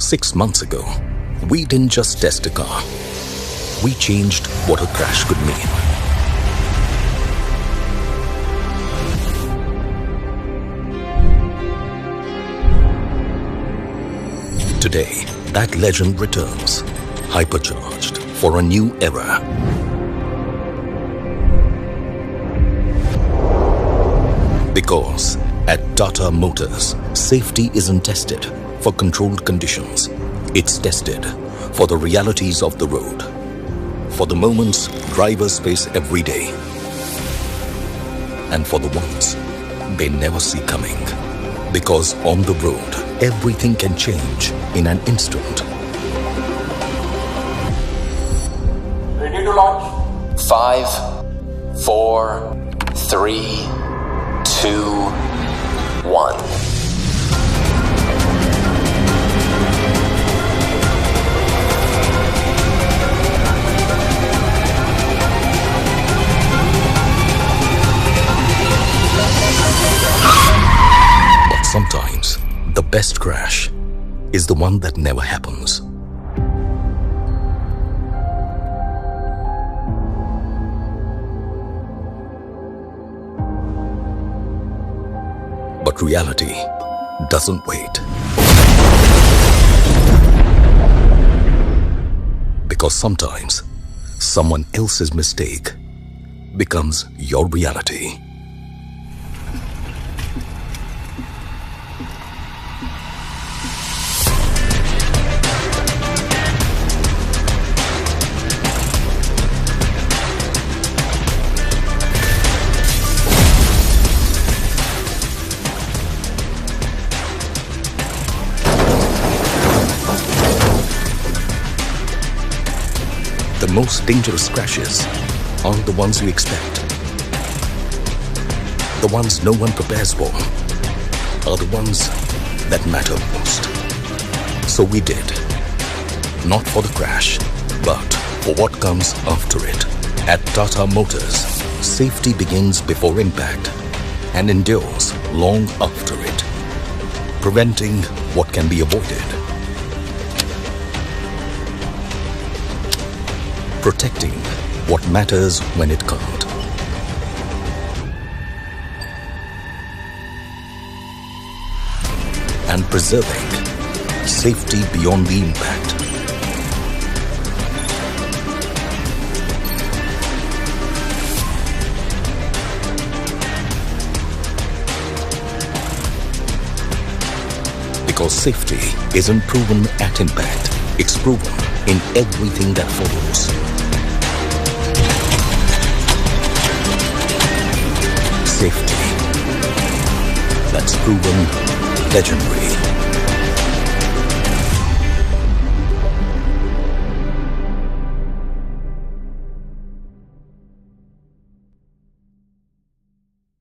6 months ago, we didn't just test a car. We changed what a crash could mean. Today, that legend returns, hypercharged for a new era. Because at Tata Motors, safety isn't tested for controlled conditions. It's tested for the realities of the road, for the moments drivers face every day, and for the ones they never see coming. Because on the road, everything can change in an instant. Ready to launch? 5, 4, 3, 2, 1. Sometimes, the best crash is the one that never happens. But reality doesn't wait. Because sometimes, someone else's mistake becomes your reality. The most dangerous crashes aren't the ones you expect. The ones no one prepares for are the ones that matter most. So we did. Not for the crash, but for what comes after it. At Tata Motors, safety begins before impact and endures long after it, preventing what can be avoided, protecting what matters when it can't. And preserving safety beyond the impact. Because safety isn't proven at impact, it's proven in everything that follows. Safety that's proven legendary.